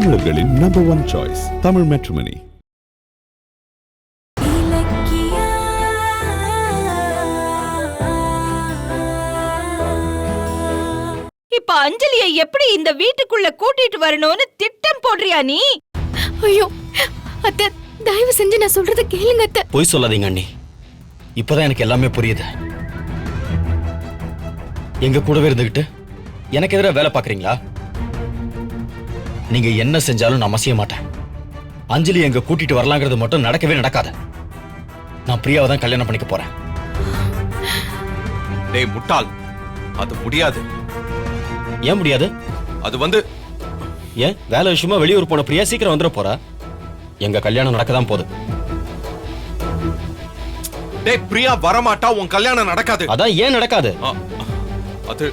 தமிழர்களின் number 1 choice Tamil matrimony. இப்ப அஞ்சலிய எப்படி இந்த வீட்டுக்குள்ள கூட்டிட்டு வரணும்னு திட்டம் போடுறியா நீ? ஐயோ அத்தை, தயவு செஞ்சு நான் சொல்றத கேளுங்க அத்தை. போய் சொல்லாதீங்க அண்ணி, இப்பதான் எனக்கு எல்லாமே புரியுது. எங்க கூடவே இருந்துகிட்டு எனக்கு எதிராக வேலை பாக்குறீங்களா? நீங்க என்ன செஞ்சாலும் நான் மசிய மாட்டேன். அஞ்சலி எங்க கூட்டிட்டு வரலாங்கிறது மட்டும் நடக்கவே நடக்காது. நான் பிரியாவை தான் கல்யாணம் பண்ணிக்க போறேன். டேய் முட்டாள், அது முடியாது. ஏன் முடியாது? அது ஏன் வேலை விஷயமா வெளியூர் போன பிரியா சீக்கிரம் வந்துட போறா. எங்க கல்யாணம் நடக்கதான் போகுது. டேய் பிரியா வரமாட்டா, உன் கல்யாணம் நடக்காது. அதான் ஏன் நடக்காது? அது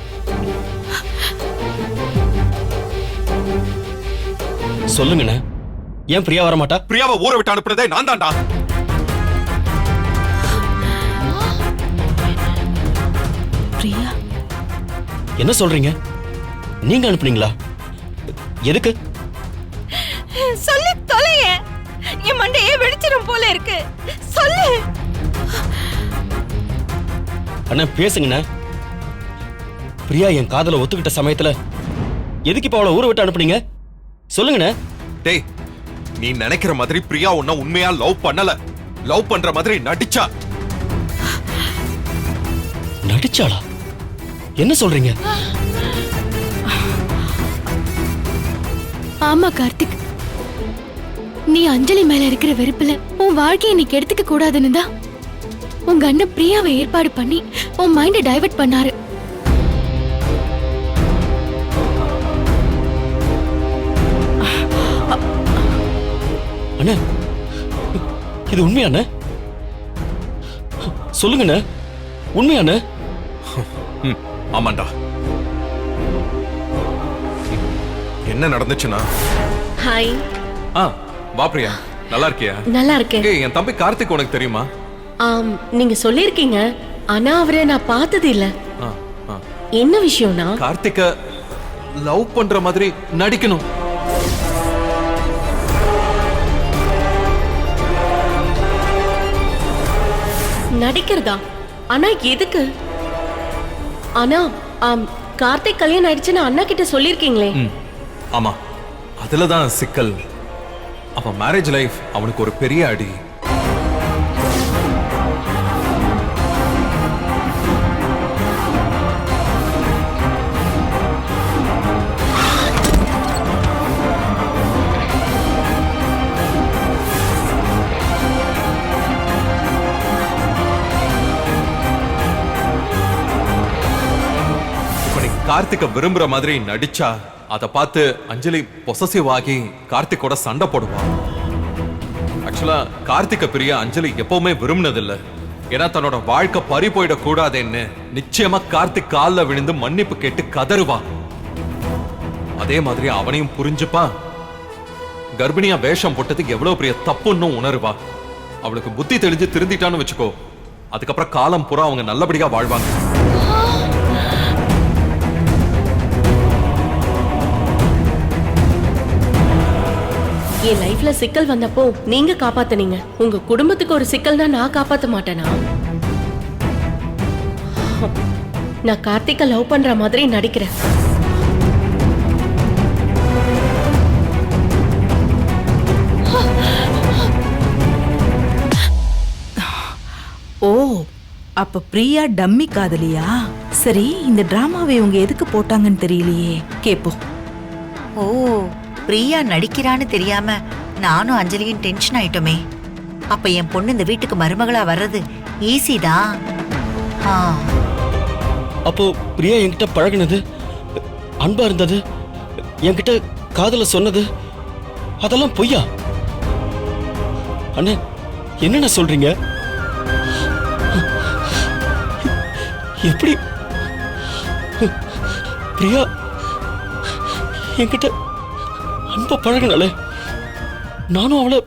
சொல்லுங்கண்ணே, ஏன் பிரியா வரமாட்டா? பிரியாவை ஊரை விட்டு அனுப்புறதே நான் தான்டா. பிரியா என்ன சொல்றீங்க? நீங்க அனுப்புனீங்களா? எதுக்கு? சொல்லு தொலைய, என் மண்டையே வெடிச்சிடும் போல இருக்கு. சொல்லு அண்ணா, பேசுங்கண்ணா. பிரியா என் காதல ஒத்துக்கிட்ட சமயத்துல எதுக்கு இப்ப அவளை ஊரை விட்டு அனுப்புனீங்க? சொல்லுங்கண்ணா. டேய், நீ நினைக்கிற மாதிரி பிரியா உன்ன உண்மையா லவ் பண்ணல. லவ் பண்ற மாதிரி நடிச்சா. நடிச்சாளா? என்ன சொல்றீங்க? ஆமா கார்த்திக், நீ அஞ்சலி மேல இருக்கிற வெறுப்புல உன் வாழ்க்கையை நீ கெடுத்துக்க கூடாதுன்னு தான் உங்க அண்ணன் பிரியாவை ஏற்பாடு பண்ணி உன் மைண்ட டைவர்ட் பண்ணாரு. அண்ணா, இது உண்மையான? சொல்லுங்கண்ணா, உண்மையான? ஆமாண்டா. என்ன நடந்துச்சுன்னா? ஹாய். வா பிரியா, நல்லா இருக்கியா? நல்லா இருக்கேன். என் தம்பி கார்த்திக் உனக்கு தெரியுமா? நீங்க சொல்லிருக்கீங்க, ஆனா அவரை நான் பார்த்தது இல்ல. என்ன விஷயம்னா? கார்த்திக்க லவ் பண்ற மாதிரி நடிக்கணும். நடிக்கிறதா? ஆனா எதுக்கு? ஆனா கார்த்திக் கல்யாணம் ஆயிடுச்சுன்னு அண்ணா கிட்ட சொல்லிருக்கீங்களே. ஆமா, அதுலதான் சிக்கல். அவன் மேரேஜ் லைஃப் அவனுக்கு ஒரு பெரிய அடி. கார்த்திக விரும்புற மாதிரி நடிச்சா அதை பார்த்து அஞ்சலி பொசசிவ் ஆகி கார்த்திகோட சண்டை போடுவான். ஆக்சுவலா கார்த்திக பிரியா அஞ்சலி எப்பவுமே விரும்பினதில்லை. ஏன்னா தன்னோட வாழ்க்கை பறி போயிட கூடாதுன்னு நிச்சயமா கார்த்திக் காலில் விழுந்து மன்னிப்பு கேட்டு கதறுவான். அதே மாதிரி அவனையும் புரிஞ்சுப்பா. கர்ப்பிணியா வேஷம் போட்டதுக்கு எவ்வளவு பெரிய தப்புன்னு உணருவா. அவளுக்கு புத்தி தெளிஞ்சு திருந்திட்டான்னு வச்சுக்கோ, அதுக்கப்புறம் காலம் பூரா அவங்க நல்லபடியா வாழ்வாங்க. என் லைஃப்ல சிக்கல் வந்தப்போ நீங்க காப்பாத்துனீங்க. உங்க குடும்பத்துக்கு ஒரு சிக்கல்னா நான் காப்பாத்த மாட்டேனா? நான் கார்த்திகை லவ் பண்ற மாதிரி நடிக்கிறேன். ஓ, அப்ப பிரியா டம்மி காதலியா? சரி, இந்த டிராமாவை இவங்க எதுக்கு போட்டாங்கன்னு தெரியலையே, கேப்போம். ஓ, பிரியா நடிக்கிறான்னு தெரியாம நானும் அஞ்சலியும் டென்ஷன் ஆயிட்டோமே. அப்ப என் பொண்ணு இந்த வீட்டுக்கு மருமகளா வர்றது ஈஸி தான். அப்போ பிரியா என்கிட்ட பழகினது, அன்பா இருந்தது, என்கிட்ட காதல சொன்னது அதெல்லாம் பொய்யா? அண்ணே, என்னென்ன சொல்றீங்க? எப்படி பிரியா என்கிட்ட அன்பா பழகினாலே நானும் அவளை...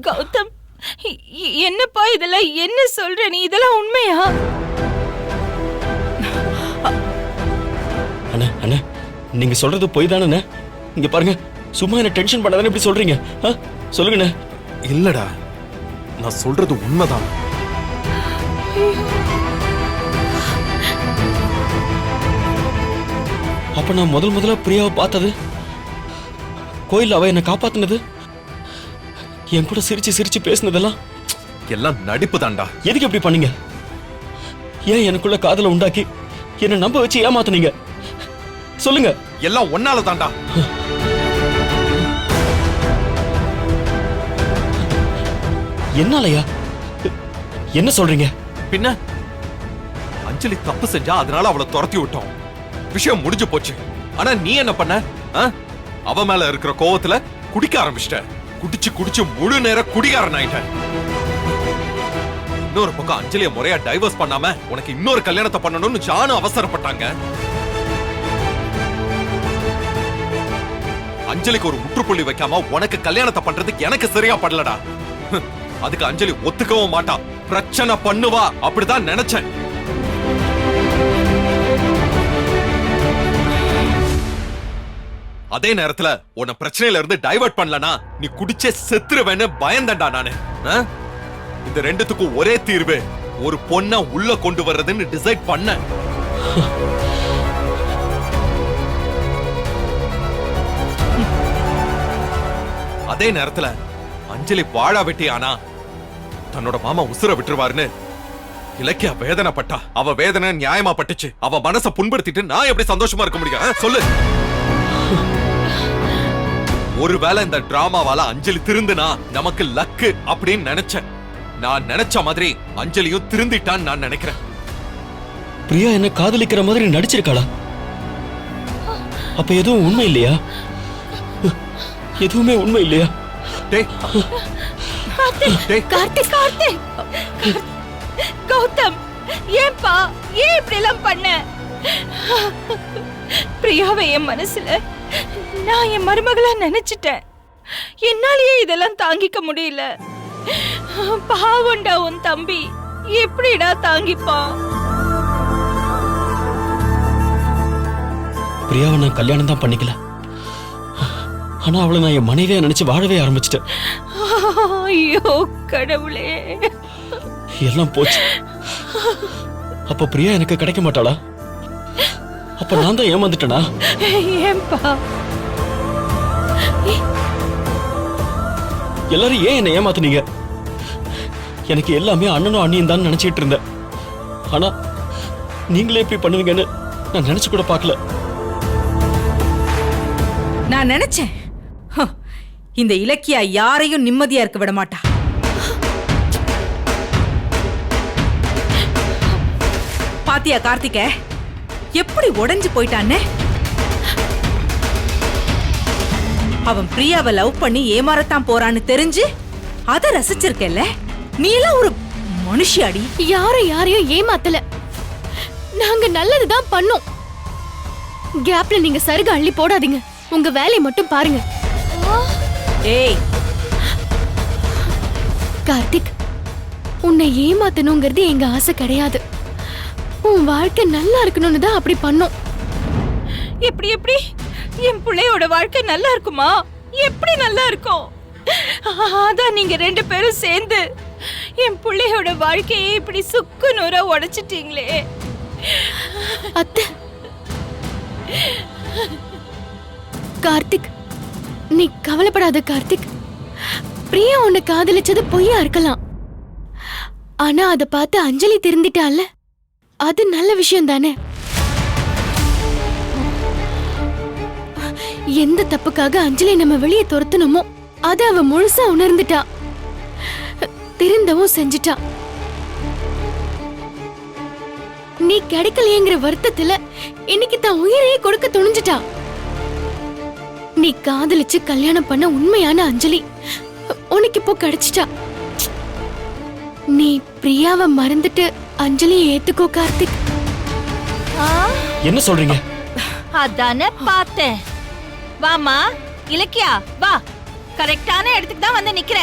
கௌதம், என்னப்பா இதெல்லாம் என்ன சொல்ற நீ? இதெல்லாம் உண்மையா? அண்ணே, அண்ணே, நீங்க சொல்றது பொய் தானே? இங்க பாருங்க, சும்மா என்ன டென்ஷன் பண்ணாதானே இப்படி சொல்றீங்க? சொல்லுங்கண்ணே. இல்லடா, நான் சொல்றது உண்மைதான். அப்ப நான் முதல்ல பிரியாவை பார்த்தது, கோயில் அவ என்னை காப்பாத்தினது, என் கூட சிரிச்சு பேசினதெல்லாம் எல்லாம் நடிப்பு தான்டா. எதுக்கு எப்படி பண்ணீங்க? ஏன் எனக்குள்ள காதலை உண்டாக்கி என்ன நம்ப வச்சு ஏமாத்துனீங்க? சொல்லுங்க. எல்லாம் ஒன்னால தான்டா. என்னாலயா? என்ன சொல்றீங்க? பின்ன அஞ்சலி தப்பு செஞ்சா அதனால அவளை துரத்தி விட்டோம். விஷயம் முடிஞ்சு போச்சு. ஆனா நீ என்ன பண்ண? அவ மேல இருக்கிற கோவத்துல குடிக்க ஆரம்பிச்சிட்ட. குடிச்சு முழு நேர குடிகாரன் ஆயிட்ட. இன்னொரு பக்கம் அஞ்சலிய முறையா டைவர்ஸ் பண்ணாம உனக்கு இன்னொரு கல்யாணத்தை பண்ணணும்னு ஜானு அவசரப்பட்டாங்க. அஞ்சலிக்கு ஒரு முற்றுப்புள்ளி வைக்காம உனக்கு கல்யாணத்தை பண்றதுக்கு எனக்கு சரியா படலடா. அதுக்கு அஞ்சலி ஒத்துக்கவும் மாட்டா, பிரச்சனை பண்ணுவா. அப்படிதான் நினைச்சேன். அதே நேரத்துல உன்னை பிரச்சனையில இருந்து டைவர்ட் பண்ணலனா நீ குடிச்சே செத்துருவேன்னு பயந்தண்டா நானு. இந்த ரெண்டுத்துக்கும் ஒரே தீர்வு, ஒரு பொண்ண உள்ள கொண்டு வர்றதுன்னு டிசைட் பண்ண. அதே நேரத்துல அஞ்சலி வாழா வெட்டி ஆனா தன்னோட மாமா உசுர விட்டுருவாருன்னு இலக்கியா வேதனைப்பட்டா. அவ வேதனை நியாயமா பட்டுச்சு. அவ மனசை புண்படுத்திட்டு நான் எப்படி சந்தோஷமா இருக்க முடியும்? சொல்லு. ஒருவேளை இந்த டிராமாவால அஞ்சலி திருந்துனா நமக்கு லக்கு அப்படின்னு நினைச்சேன். நான் நினைச்ச மாதிரி அஞ்சலியும் திருந்திட்டான்னு நான் நினைக்கிறேன். பிரியா என்ன காதலிக்கிற மாதிரி நடிச்சிருக்காளா? அப்ப எதுவும் உண்மை இல்லையா? எதுவுமே உண்மை இல்லையா? கார்த்திக் கௌதம், ஏன்பா ஏன் இப்படி எல்லாம் பண்ண? பிரியாவை என் மனசுல நான் என் மருமகளா நினைச்சிட்டேன். என்னாலேயே இதெல்லாம் தாங்கிக்க முடியல. பாவண்டா உன் தம்பி, எப்படிடா தாங்கிப்பான்? பிரியாவை நான் கல்யாணம் தான் பண்ணிக்கல, ஆனா அவளை நான் என் மனைவியா நினைச்சு வாழவே ஆரம்பிச்சிட்டேன். ஐயோ கடவுளே, எல்லாம் போச்சு. அப்ப பிரியா எனக்கு கிடைக்க மாட்டாளா? அப்ப நான் தான் ஏமாந்துட்டேனா? ஏன்பா எல்லாரும் ஏன் என்ன ஏமாத்துனீங்க? எனக்கு எல்லாமே அண்ணனும் அண்ணியும் தான் நினைச்சிட்டு இருந்தேன். ஆனா நீங்களே இப்படி பண்ணுவீங்கன்னு நான் நினைச்சு கூட பார்க்கல. நான் நினைச்சேன் இந்த இலக்கியா யாரையும் நிம்மதியா இருக்க விட மாட்டா. பாத்தியா கார்த்திகே எப்படி உடைஞ்சு போயிட்டான்னு? அவன் பிரியாவை லவ் பண்ணி ஏமாறத்தான் போறான்னு தெரிஞ்சு அத ரசிச்சிருக்கல. நீ எல்லாம் ஒரு மனுஷியாடி. யாரையும் ஏமாத்தல, நாங்க நல்லதுதான் பண்ணோம். கேப்ல நீங்க சருக அள்ளி போடாதீங்க, உங்க வேலையை மட்டும் பாருங்க. ஏய் கார்த்திக், உன்னை ஏமாத்தணுங்கிறது எங்க ஆசை கிடையாது. உன் வாழ்க்கை நல்லா இருக்கணும்னு தான் அப்படி பண்ணோம். எப்படி என் பிள்ளையோட வாழ்க்கை நல்லா இருக்குமா? எப்படி நல்லா இருக்கும்? அதான் நீங்க ரெண்டு பேரும் சேர்ந்து என் பிள்ளையோட வாழ்க்கையை இப்படி சுக்கு நூறா உடைச்சிட்டீங்களே. அத்தை, கார்த்திக் நீ கவலைப்படாத. கார்த்திக், பிரியா உன்னை காதலிச்சது பொய்யா இருக்கலாம், ஆனா அத பார்த்து அஞ்சலி திருந்திட்டால, அது நல்ல விஷயம் தானே. எந்த தப்புக்காக அஞ்சலி நம்ம வெளியே துரத்தணுமோ அத அவ முழுசா உணர்ந்துட்டா, திருந்தவும் செஞ்சுட்டா. நீ கிடைக்கலையேங்கிற வருத்தத்துல இன்னைக்கு தான் உயிரையே கொடுக்க துணிஞ்சிட்டா. நீ காதலிச்சு கல்யாணம் பண்ண உண்மையான அஞ்சலி உனக்கு இப்போ கிடைச்சிட்டா. நீ பிரியாவை மறந்துட்டு அஞ்சலியை ஏத்துக்கோ கார்த்திக். என்ன சொல்றீங்க? அதானே பார்த்தேன். வாமா இலக்கியா, வா. கரெக்டான இடத்துக்கு தான் வந்து நிக்கிற.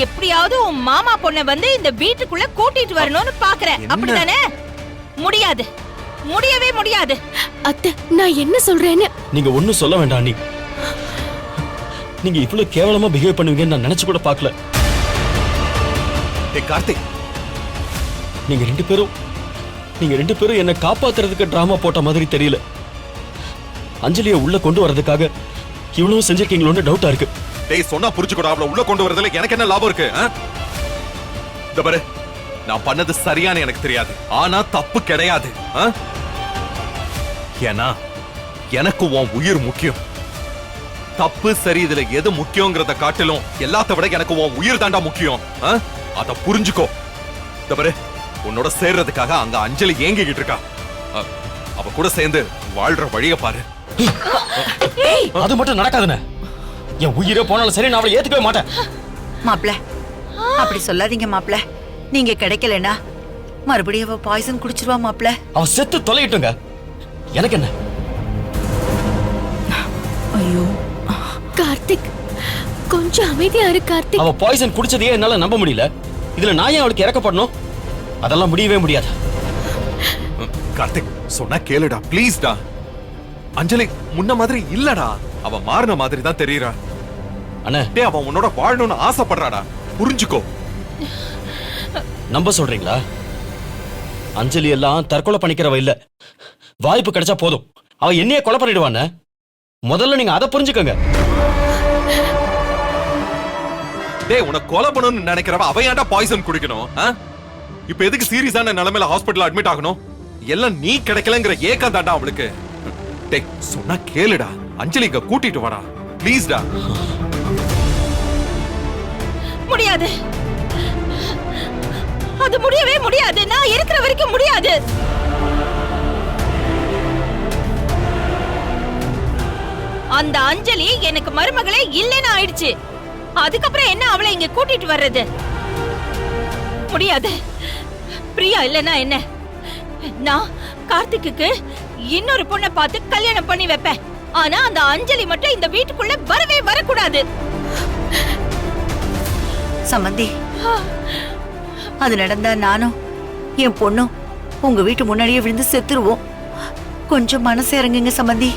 எப்படியாவது உன் மாமா பொண்ணை வந்து இந்த வீட்டுக்குள்ள கூட்டிட்டு வரணும்னு பாக்குற, அப்படிதானே? முடியாது. முடியவே முடியாது. அத்தை நான் என்ன சொல்றேன்னு நீங்க ஒண்ணும் சொல்ல வேண்டாம் அண்ணி. நீங்க இவ்வளவு கேவலமா பிஹேவ் பண்ணுவீங்கன்னு நான் நினைச்சு கூட பார்க்கல. டேய் கார்த்திக், நீங்க ரெண்டு பேரும் என்ன காப்பாத்துறதுக்கு டிராமா போட்ட மாதிரி தெரியல. அஞ்சலியை உள்ள கொண்டு வரதுக்காக இவ்வளவு செஞ்சிருக்கீங்களோன்னு டவுட்டா இருக்கு. டேய் சொன்னா புரிஞ்சுக்கூட, அவளை உள்ள கொண்டு வரதுல எனக்கு என்ன லாபம் இருக்கு? இந்த பாரு, நான் பண்ணது சரியான எனக்கு தெரியாது, ஆனா தப்பு கிடையாது. ஏன்னா எனக்கு உன் உயிர் முக்கியம். தப்பு சரி இதுல எது முக்கியங்கிறத காட்டிலும் எல்லாத்த விட எனக்கு உன் உயிர் தாண்டா முக்கியம். அத புரிஞ்சுக்கோ. இந்த பாரு, உன்னோட சேர்றதுக்காக அங்க அஞ்சலி ஏங்கிக்கிட்டு இருக்கா. அவ கூட சேர்ந்து வாழ்ற வழிய பாரு. அது மட்டும் நடக்காதுன்னு என் உயிரே போனாலும் சரி, நான் அவளை ஏத்துக்கவே மாட்டேன். மாப்ள அப்படி சொல்லாதீங்க மாப்ள. நீங்க கிடைக்கலனா மறுபடியும் அவ பாய்சன் குடிச்சிருவா மாப்ள. அவ செத்து தொலையிட்டுங்க, எனக்கு என்ன? ஐயோ கார்த்திக் கொஞ்சம் அமைதியா இரு கார்த்திக். அவ பாய்சன் குடிச்சதையே என்னால நம்ப முடியல. இதுல நான் ஏன் அவளுக்கு இறக்கப்படணும்? அதெல்லாம் முடியவே முடியாது. கார்த்திக் சொன்னா கேளுடா, ப்ளீஸ்டா. அஞ்சலி முன்ன மாதிரி இல்லடா, அவ மாறின மாதிரி தான் தெரியறா. அண்ணே, டேய் அவ உன்னோட வாழணும்னு ஆசைப்படுறாடா, புரிஞ்சுக்கோ. நம்ப சொல்றீங்களா? அஞ்சலி எல்லாம் தற்கொலை பண்ணிக்கிறவ இல்ல. வாய்ப்பு கிடைச்சா போதும் அவ என்னையே கொலை பண்ணிடுவான்னு. முதல்ல நீங்க அதை புரிஞ்சுக்கங்க. டேய் உன கொலை பண்ணணும்னு நினைக்கிறவ அவ ஏன்டா பாய்சன் குடிக்கணும்? இப்ப எதுக்கு சீரியஸான நிலைமையில ஹாஸ்பிடல்ல அட்மிட் ஆகணும்? எல்லாம் நீ கிடைக்கலங்கிற ஏக்கம் தாண்டா அவளுக்கு. டேய் சொன்னா கேளுடா, அஞ்சலி இங்க கூட்டிட்டு வாடா ப்ளீஸ்டா. முடியாது, அது முடியவே முடியாது. நான் இருக்கிற வரைக்கும் முடியாது. அந்த அஞ்சலி எனக்கு மருமகளே இல்லைன்னு ஆயிடுச்சு. அதுக்கப்புறம் என்ன அவளை இங்க கூட்டிட்டு வர்றது? முடியாது. பிரியா இல்லைன்னா என்ன, நான் கார்த்திக்கு இன்னொரு பொண்ணை பார்த்து கல்யாணம் பண்ணி வைப்பேன். ஆனா அந்த அஞ்சலி மட்டும் இந்த வீட்டுக்குள்ள வரவே வரக்கூடாது. சம்பந்தி, அது நடந்தா நானும் என் பொண்ணும் உங்க வீட்டு முன்னாடியே விழுந்து செத்துருவோம். கொஞ்சம் மனசு இறங்குங்க சம்பந்தி.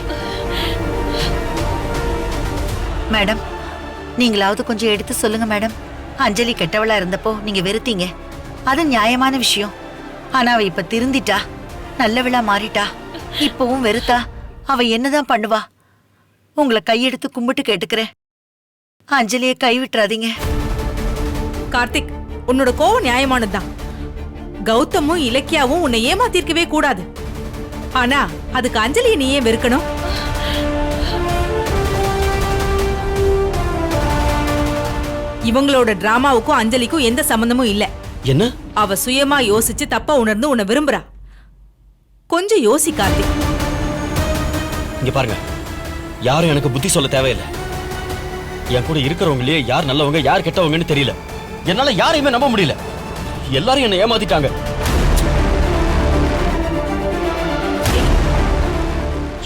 மேடம், நீங்களாவது கொஞ்சம் எடுத்து சொல்லுங்க மேடம். அஞ்சலி கெட்டவளா இருந்தப்போ நீங்க வெறுத்தீங்க, அது நியாயமான விஷயம். ஆனா அவ இப்ப திருந்திட்டா, நல்லவளா மாறிட்டா. இப்பவும் வெறுத்தா அவ என்னதான் பண்ணுவா? உங்களை கையெடுத்து கும்பிட்டு கேட்டுக்கிறேன், அஞ்சலியை கைவிட்டுறாதீங்க. கார்த்திக், உன்னோட கோவம் நியாயமானதுதான். கௌதமும் இலக்கியாவும் உன்னை ஏமாத்திருக்கவே கூடாது. ஆனா அதுக்கு அஞ்சலியை நீ ஏன் வெறுக்கணும்? இவங்களோட டிராமாவுக்கும் அஞ்சலிக்கும் எந்த சம்பந்தமும் இல்ல. என்ன? அவ சுயமா யோசிச்சு தப்பா உணர்ந்து உன்னை விரும்புறா. கொஞ்சம் யோசி கார்த்திக். இங்க பாருங்க, யாரும் எனக்கு புத்தி சொல்ல தேவையில்லை. என் கூட இருக்கிறவங்களே யார் நல்லவங்க யார் கெட்டவங்கன்னு தெரியல. என்னால யாரையுமே நம்ப முடியல. எல்லாரும் என்ன ஏமாத்திட்டாங்க.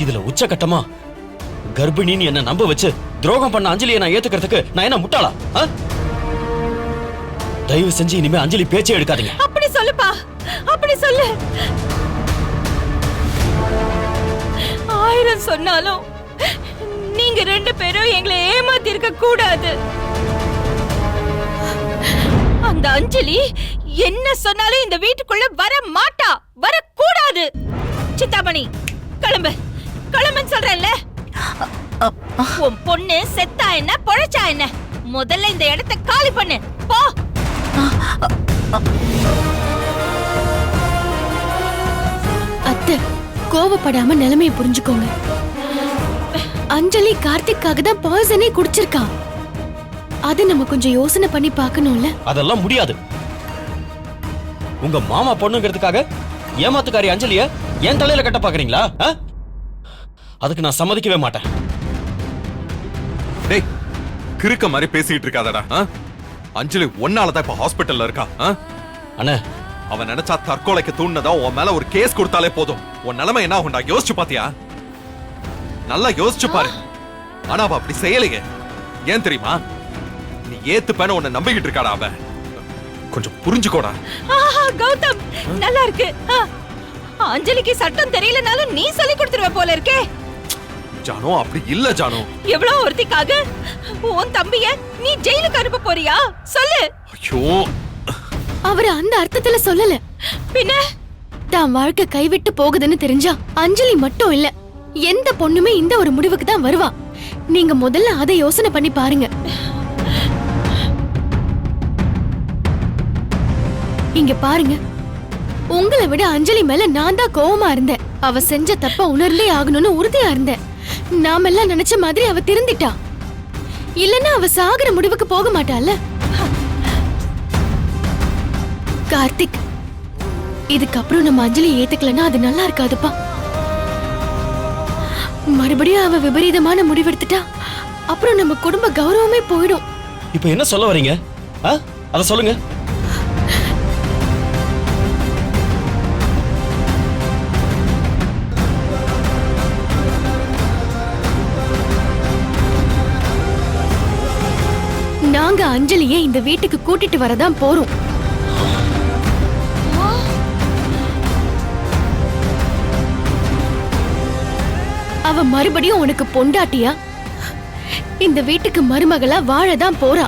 இதுல உச்சகட்டமா கர்ப்பிணின்னு என்ன நம்ப வச்சு துரோகம் பண்ண அஞ்சலியை நான் ஏத்துக்கிறதுக்கு நான் என்ன முட்டாளா? தயவு செஞ்சு இனிமே அஞ்சலி பேச்சே எடுக்காதீங்க. அப்படி சொல்லுப்பா, அப்படி சொல்லு. 1000 சொன்னாலும் நீங்க 2 பேரும் எங்களை ஏமாத்தி இருக்க கூடாது. அந்த அஞ்சலி என்ன சொன்னாலும் இந்த வீட்டுக்குள்ள வர மாட்டா, வரக்கூடாது. சித்தாமணி கிளம்பு, கிளம்புன்னு சொல்றேன்ல. உன் பொண்ணு செத்தா என்ன பொழைச்சா என்ன, முதல்ல இந்த இடத்தை காலி பண்ணு போ. அத்தை கோவப்படாம நிலைமையை புரிஞ்சுக்கோங்க. அஞ்சலி கார்த்திக்காக தான் பாய்சனே குடிச்சிருக்கா. அது நம்ம கொஞ்சம் யோசனை பண்ணி பார்க்கணும்ல. அதெல்லாம் முடியாது. உங்க மாமா பொண்ணுங்கிறதுக்காக ஏமாத்துக்காரி அஞ்சலிய என் தலையில கட்ட பாக்குறீங்களா? அதுக்கு நான் சம்மதிக்கவே மாட்டேன். டேய் கிறுக்க மாதிரி பேசிட்டு இருக்காதடா. அஞ்சலி ஒன்னாலதான் இப்ப ஹாஸ்பிட்டல்ல இருக்கா. அண்ணே, அவன் நினைச்சா தற்கொலைக்கு தூண்டினதா உன் மேல ஒரு கேஸ் கொடுத்தாலே போதும். உன் நிலைமை என்ன ஆகும்டா யோசிச்சு பாத்தியா? நல்லா யோசிச்சு பாரு. ஆனா அவ அப்படி செய்யலையே. ஏன் தெரியுமா? நீ ஏத்துப்பேன்னு உன்னை நம்பிக்கிட்டு இருக்காடா அவ. கொஞ்சம் புரிஞ்சுக்கோடா. கௌதம் நல்லா இருக்கு. அஞ்சலிக்கு சட்டம் தெரியலனாலும் நீ சொல்லி கொடுத்துருவ போல இருக்கே. ஜானு அப்படி இல்ல ஜானு. எவ்வளவு ஒருத்திக்காக உன் தம்பிய நீ ஜெயிலுக்கு அனுப்ப போறியா? சொல்லு. ஐயோ, அவர் அந்த அர்த்தத்துல சொல்லல. பின்ன தான் வாழ்க்கை கைவிட்டு போகுதுன்னு தெரிஞ்சா அஞ்சலி மட்டும் இல்ல, எந்த பொண்ணுமே இந்த ஒரு முடிவுக்கு தான் வருவா. நீங்க முதல்ல அதை யோசனை பண்ணி பாருங்க. இங்க பாருங்க, உங்களை விட அஞ்சலி மேல நான் தான் கோவமா இருந்தேன். அவ செஞ்ச தப்ப உணர்ந்தே ஆகணும்னு உறுதியா இருந்தேன். நாமெல்லாம் நினைச்ச மாதிரி அவ திருந்திட்டா. இல்லன்னா அவ சாகர முடிவுக்கு போக மாட்டாள்ல. கார்த்திக், இதுக்கப்புறம் நம்ம அஞ்சலி ஏத்துக்கலன்னா அது நல்லா இருக்காதுப்பா. மறுபடியும் அவ விபரீதமான முடிவெடுத்துட்டா அப்புறம் நம்ம குடும்ப கௌரவமே போயிடும். இப்போ என்ன சொல்ல வரீங்க? அத சொல்லுங்க. நாங்க அஞ்சலியை இந்த வீட்டுக்கு கூட்டிட்டு வரதான் போறோம். அவ மறுபடியும் உனக்கு பொண்டாட்டியா இந்த வீட்டுக்கு மருமகளா வாழதான் போறா.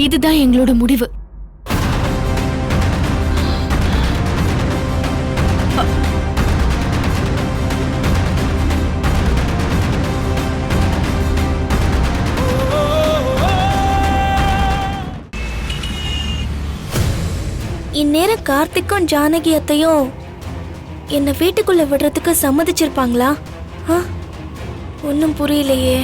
இதுதான் எங்களோட முடிவு. இந்நேரம் கார்த்திக்கும் ஜானகி அத்தையும் என்ன வீட்டுக்குள்ள விடுறதுக்கு சம்மதிச்சிருப்பாங்களா? ஒன்னும் புரியலையே.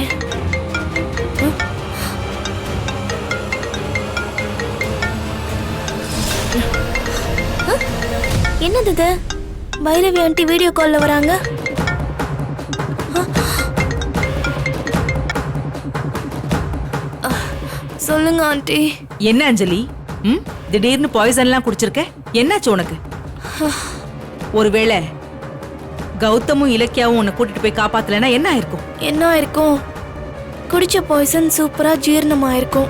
என்னது இது? பைரவி ஆண்டி வீடியோ கால்ல வராங்க. சொல்லுங்க ஆண்டி. என்ன அஞ்சலி, திடீர்னு பாய்சன்லாம் குடிச்சிருக்க? என்னாச்சு உனக்கு? ஒருவேளை கௌதமும் இலக்கியாவும் உன்னை கூட்டிட்டு போய் காப்பாத்தலன்னா என்ன ஆயிருக்கும்? என்ன ஆயிருக்கும்? குடிச்ச பாய்சன் சூப்பரா ஜீரணம் ஆயிருக்கும்.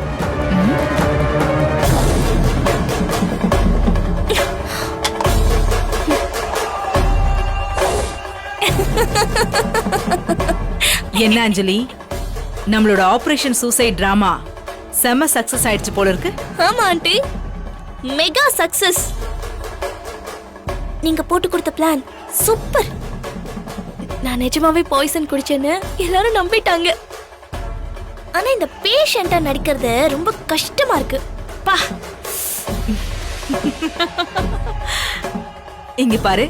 என்ன அஞ்சலி, நம்மளோட ஆபரேஷன் சூசைட் டிராமா செம சக்சஸ் ஆயிடுச்சு போல இருக்கு. ஆமா ஆண்டி, மெகா சக்சஸ். நீங்க போட்டு கொடுத்த பிளான் சூப்பர். நான் நிஜமாவே பாய்சன் குடிச்சேன்னு எல்லாரும் நம்பிட்டாங்க. ஆனா இந்த பேஷண்டா நடிக்கிறது ரொம்ப கஷ்டமா இருக்கு. பா, இங்க பாரு,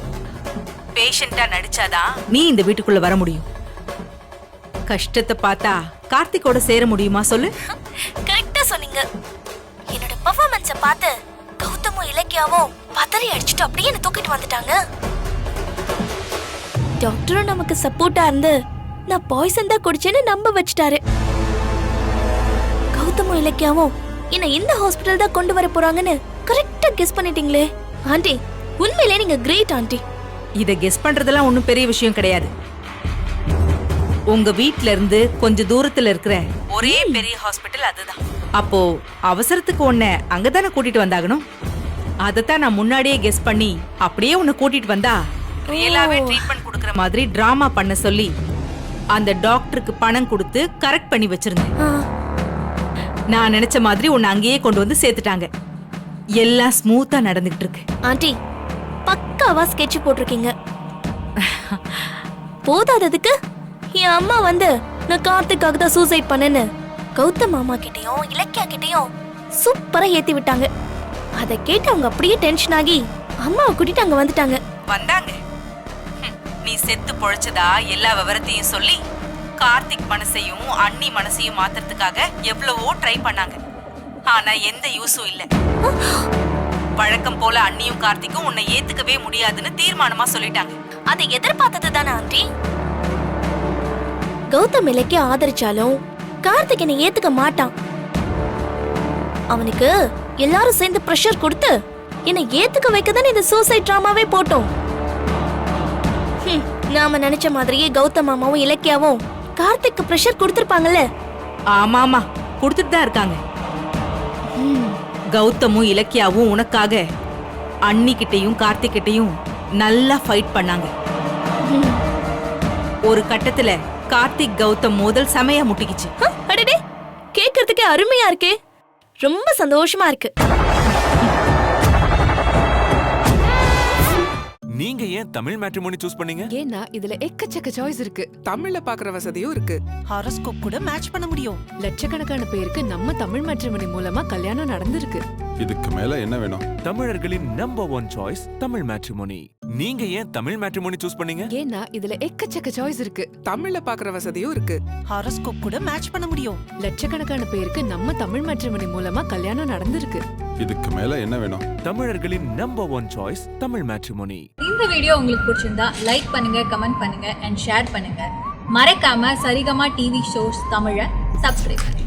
பேஷண்டா நடிச்சாதான் நீ இந்த வீட்டுக்குள்ள வர முடியும். கஷ்டத்தை பார்த்தா கார்த்திகோட சேர முடியுமா சொல்லு? கரெக்டா சொன்னீங்க. என்னோட பெர்ஃபார்மன்ஸ பார்த்து கௌதமும் இலக்கியாவும் பதறி அடிச்சுட்டு அப்படியே என்ன தூக்கிட்டு வந்துட்டாங்க. டாக்டரும் நமக்கு சப்போர்ட்டா இருந்து நான் பாய்சன் தான் குடிச்சேன்னு நம்ப வச்சுட்டாரு. கௌதமும் இலக்கியாவும் என்ன இந்த ஹாஸ்பிடல் தான் கொண்டு வர போறாங்கன்னு கரெக்டா கெஸ் பண்ணிட்டீங்களே ஆண்டி. உண்மையிலே நீங்க கிரேட் ஆண்டி. இத கெஸ் பண்றதெல்லாம் ஒண்ணும் பெரிய விஷயம் கிடையாது. உங்க வீட்ல இருந்து கொஞ்ச தூரத்துல இருக்கிற ஒரே பெரிய ஹாஸ்பிடல் அதுதான். அப்போ அவசரத்துக்கு உன்னை அங்கதானே கூட்டிட்டு வந்தாகணும். அதத்தான் நான் முன்னாடியே கெஸ் பண்ணி அப்படியே உன்னை கூட்டிட்டு வந்தா ரியலாவே ட்ரீட்மெண்ட் கொடுக்கற மாதிரி டிராமா பண்ண சொல்லி அந்த டாக்டருக்கு பணம் கொடுத்து கரெக்ட் பண்ணி வச்சிருந்தேன். நான் நினைச்ச மாதிரி உன்னை அங்கேயே கொண்டு வந்து சேர்த்துட்டாங்க. எல்லாம் ஸ்மூத்தா நடந்துகிட்டு இருக்கு. ஆண்டி, பக்காவா ஸ்கெட்ச் போட்டிருக்கீங்க. போதாததுக்கு என் அம்மா வந்து நான் கார்த்திக்காக தான் சூசைட் பண்ணேன்னு கௌதம் மாமா கிட்டயும் இலக்கியா கிட்டயும் சூப்பரா ஏத்தி விட்டாங்க. அதை கேட்டு அவங்க அப்படியே டென்ஷன் ஆகி அம்மாவை கூட்டிட்டு அங்க வந்துட்டாங்க. வந்தாங்க. நீ செத்து பொழைச்சதா எல்லா விவரத்தையும் சொல்லி கார்த்திக் மனசையும் அண்ணி மனசையும் மாத்துறதுக்காக எவ்வளவோ ட்ரை பண்ணாங்க. ஆனா எந்த யூஸும் இல்ல. வழக்கம் போல அண்ணியும் கார்த்திக்கும் உன்னை ஏத்துக்கவே முடியாதுன்னு தீர்மானமா சொல்லிட்டாங்க. அதை எதிர்பார்த்தது தானே ஆண்டி. கௌதம் இலக்கிய ஆதரிச்சாலும் கார்த்திக் என்னை ஏத்துக்க மாட்டான். அவனுக்கு எல்லாரும் சேர்ந்து பிரஷர் கொடுத்து என்னை ஏத்துக்க வைக்கதானே இந்த சூசைட் டிராமாவே போட்டோம். நாம நினைச்ச மாதிரியே கௌதம் மாமாவும் இலக்கியாவும் கார்த்திக்கு பிரஷர் கொடுத்திருப்பாங்கல்ல. ஆமாமா, கொடுத்துட்டு தான் இருக்காங்க. கௌதமும் இலக்கியாவும் உனக்காக அண்ணிக்கிட்டையும் கார்த்திக்கிட்டையும் நல்லா ஃபைட் பண்ணாங்க. ஒரு கட்டத்துல கார்த்திக் கௌதம் மோதல் செமையா முட்டிக்கிச்சு. அடடே, கேக்குறதுக்கே அருமையா இருக்கே, ரொம்ப சந்தோஷமா இருக்கு. நீங்க ஏன் தமிழ் மேட்ரிமோனி சூஸ் பண்ணீங்க? ஏன்னா இதுல எக்கச்சக்க சாய்ஸ் இருக்கு. தமிழ்ல பாக்குற வசதியும் இருக்கு. ஹாரோஸ்கோப் கூட மேட்ச் பண்ண முடியும். லட்சக்கணக்கான பேருக்கு நம்ம தமிழ் மேட்ரிமோனி மூலமா கல்யாணம் நடந்திருக்கு. இதுக்கு மேல என்ன வேணும்? தமிழர்களின் நம்பர் 1 சாய்ஸ் தமிழ் மேட்ரிமோனி. நீங்க ஏன் தமிழ் மேட்ரிமோனி சூஸ் பண்ணீங்க? ஏன்னா இதுல எக்கச்சக்க சாய்ஸ் இருக்கு. தமிழ்ல பாக்குற வசதியும் இருக்கு. ஹாரோஸ்கோப் கூட மேட்ச் பண்ண முடியும். லட்சக்கணக்கான பேருக்கு நம்ம தமிழ் மேட்ரிமோனி மூலமா கல்யாணம் நடந்திருக்கு. இதுக்கு மேல என்ன வேணும்? தமிழர்களின் நம்பர் 1 சாய்ஸ் தமிழ் மேட்ரிமோனி. இந்த வீடியோ உங்களுக்கு பிடிச்சிருந்தா லைக் பண்ணுங்க, கமெண்ட் பண்ணுங்க அண்ட் ஷேர் பண்ணுங்க. மறக்காம சரிகமா டிவி ஷோஸ் தமிழை சப்ஸ்கிரைப் பண்ணுங்க.